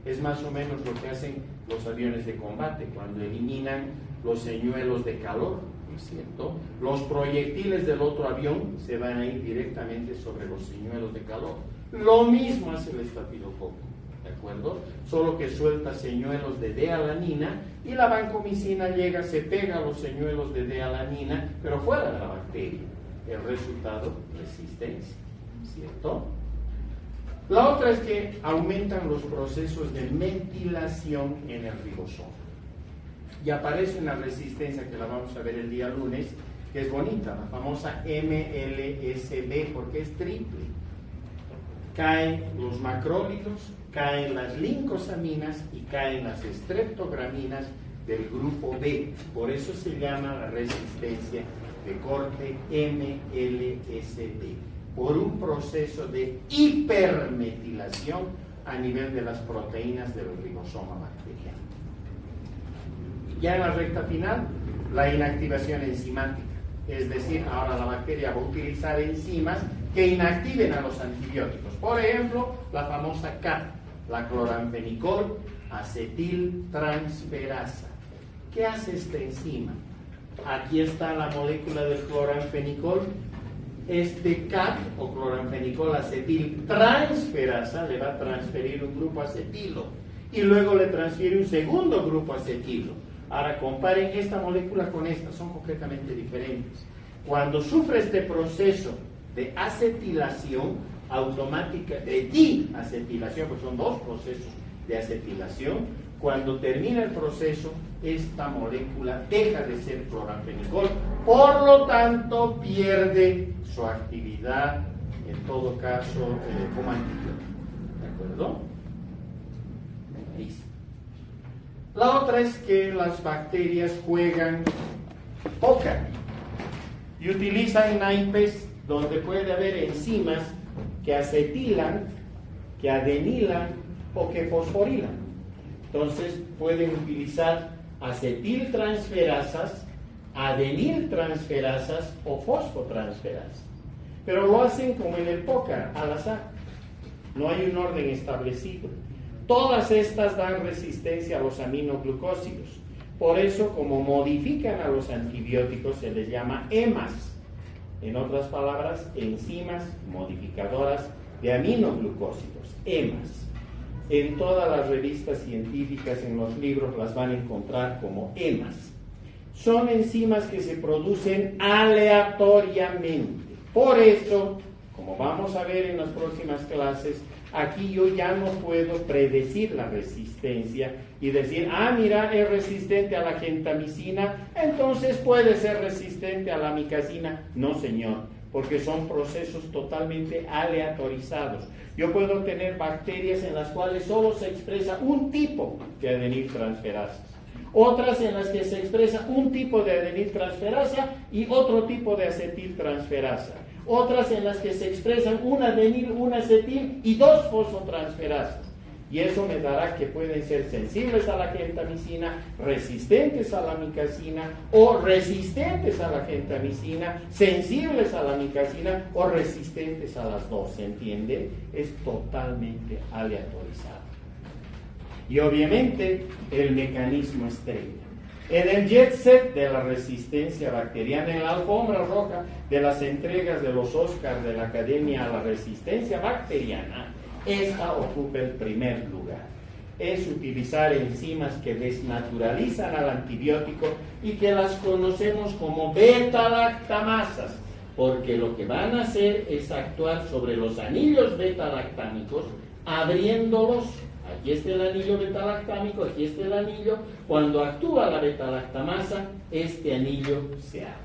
B: Es más o menos lo que hacen los aviones de combate cuando eliminan los señuelos de calor, ¿no es cierto? Los proyectiles del otro avión se van a ir directamente sobre los señuelos de calor. Lo mismo hace el estafilococo, ¿de acuerdo? Solo que suelta señuelos de D-alanina y la vancomicina llega, se pega a los señuelos de D-alanina, pero fuera de la bacteria. El resultado, resistencia, ¿cierto? La otra es que aumentan los procesos de metilación en el ribosoma. Y aparece una resistencia que la vamos a ver el día lunes, que es bonita, la famosa MLSB, porque es triple. Caen los macrólidos, caen las lincosaminas y caen las estreptograminas del grupo B. Por eso se llama la resistencia de corte MLSB, por un proceso de hipermetilación a nivel de las proteínas del ribosoma bacteriano. Ya en la recta final, la inactivación enzimática, es decir, ahora la bacteria va a utilizar enzimas que inactiven a los antibióticos. Por ejemplo, la famosa CAT, la cloramfenicol acetiltransferasa. ¿Qué hace esta enzima? Aquí está la molécula del cloramfenicol. Este CAT o cloramfenicol acetiltransferasa le va a transferir un grupo acetilo y luego le transfiere un segundo grupo acetilo. Ahora comparen esta molécula con esta, son completamente diferentes. Cuando sufre este proceso de acetilación automática, de diacetilación, pues son dos procesos de acetilación, cuando termina el proceso, esta molécula deja de ser cloramfenicol, por lo tanto pierde su actividad, en todo caso, como antibiótico. ¿De acuerdo? Listo. La otra es que las bacterias juegan póker y utilizan naipes donde puede haber enzimas que acetilan, que adenilan o que fosforilan. Entonces pueden utilizar acetiltransferasas, adeniltransferasas o fosfotransferasas. Pero lo hacen como en el póker, al azar. No hay un orden establecido. Todas estas dan resistencia a los aminoglucósidos. Por eso, como modifican a los antibióticos, se les llama EMAs. En otras palabras, enzimas modificadoras de aminoglucósidos, EMAs. En todas las revistas científicas, en los libros, las van a encontrar como EMAs. Son enzimas que se producen aleatoriamente. Por eso, como vamos a ver en las próximas clases, aquí yo ya no puedo predecir la resistencia y decir, mira, es resistente a la gentamicina, entonces puede ser resistente a la amicacina. No, señor, porque son procesos totalmente aleatorizados. Yo puedo tener bacterias en las cuales solo se expresa un tipo de adeniltransferasas, otras en las que se expresa un tipo de adeniltransferasa y otro tipo de acetiltransferasa, otras en las que se expresan un adenil, un acetil y dos fosfotransferasas. Y eso me dará que pueden ser sensibles a la gentamicina, resistentes a la amicacina o resistentes a la gentamicina, sensibles a la amicacina o resistentes a las dos. ¿Se entiende? Es totalmente aleatorizado. Y obviamente el mecanismo estrella. En el jet set de la resistencia bacteriana, en la alfombra roja de las entregas de los Oscars de la Academia a la Resistencia Bacteriana, esta ocupa el primer lugar. Es utilizar enzimas que desnaturalizan al antibiótico y que las conocemos como beta-lactamasas, porque lo que van a hacer es actuar sobre los anillos beta-lactámicos, abriéndolos. Aquí está el anillo beta-lactámico, aquí está el anillo. Cuando actúa la beta-lactamasa, este anillo se abre.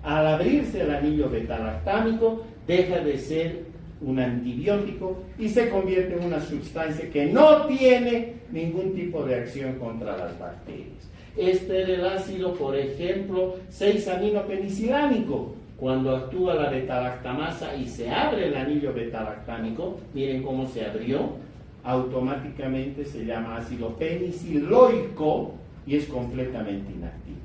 B: Al abrirse el anillo beta-lactámico, deja de ser un antibiótico y se convierte en una sustancia que no tiene ningún tipo de acción contra las bacterias. Este era el ácido, por ejemplo, 6-aminopenicilánico. Cuando actúa la beta-lactamasa y se abre el anillo beta-lactámico, miren cómo se abrió, automáticamente se llama ácido peniciloico y es completamente inactivo.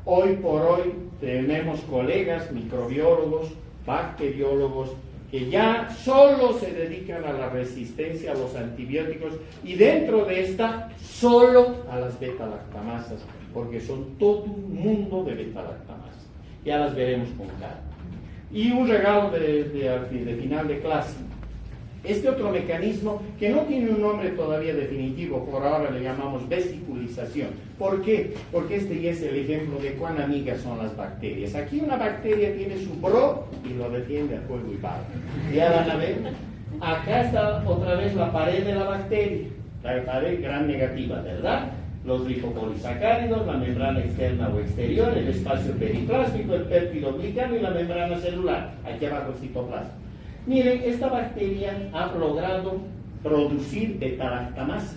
B: Hoy por hoy tenemos colegas microbiólogos bacteriólogos que ya solo se dedican a la resistencia a los antibióticos y dentro de esta solo a las beta-lactamasas, porque son todo un mundo de beta-lactamasas. Ya las veremos con calma. Y un regalo de final de clase. Este otro mecanismo, que no tiene un nombre todavía definitivo, por ahora le llamamos vesiculización. ¿Por qué? Porque este ya es el ejemplo de cuán amigas son las bacterias. Aquí una bacteria tiene su bro y lo defiende a fuego y bala. Ya van a ver. Acá está otra vez la pared de la bacteria. La pared gran negativa, ¿verdad? Los lipopolisacáridos, la membrana externa o exterior, el espacio periplásmico, el péptido glicano y la membrana celular. Aquí abajo el citoplasma. Miren, esta bacteria ha logrado producir beta-lactamasa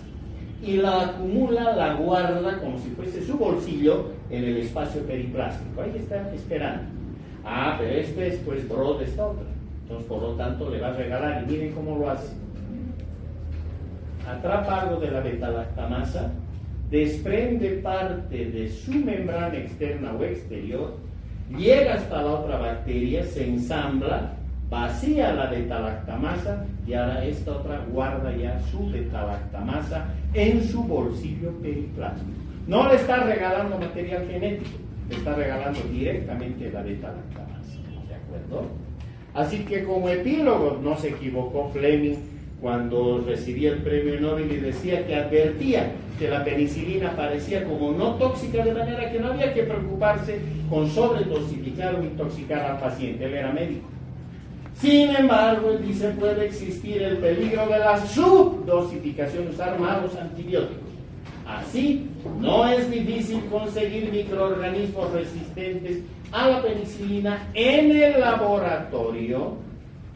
B: y la acumula, la guarda como si fuese su bolsillo en el espacio periplásmico. Ahí está esperando. Ah, pero este es pues bro de esta otra. Entonces, por lo tanto, le va a regalar. Y miren cómo lo hace. Atrapa algo de la beta-lactamasa, desprende parte de su membrana externa o exterior, llega hasta la otra bacteria, se ensambla, vacía la beta-lactamasa y ahora esta otra guarda ya su beta-lactamasa en su bolsillo periplásmico. No le está regalando material genético, le está regalando directamente la beta-lactamasa. ¿De acuerdo? Así que como epílogo no se equivocó Fleming cuando recibía el premio Nobel y decía que advertía que la penicilina parecía como no tóxica, de manera que no había que preocuparse con sobredosificar o intoxicar al paciente. Él era médico. Sin embargo, él dice, puede existir el peligro de la subdosificación, usar malos antibióticos. Así, no es difícil conseguir microorganismos resistentes a la penicilina en el laboratorio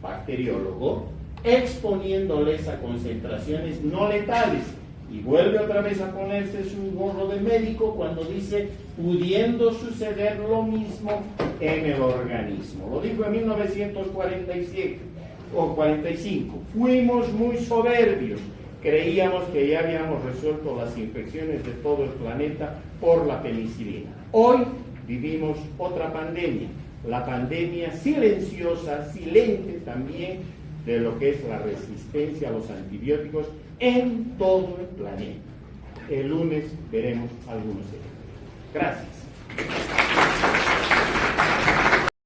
B: bacteriólogo, exponiéndoles a concentraciones no letales. Y vuelve otra vez a ponerse su gorro de médico cuando dice, pudiendo suceder lo mismo en el organismo. Lo dijo en 1947 o 45. Fuimos muy soberbios. Creíamos que ya habíamos resuelto las infecciones de todo el planeta por la penicilina. Hoy vivimos otra pandemia. La pandemia silenciosa, silente también, de lo que es la resistencia a los antibióticos en todo el planeta. El lunes veremos algunos ejemplos. Gracias.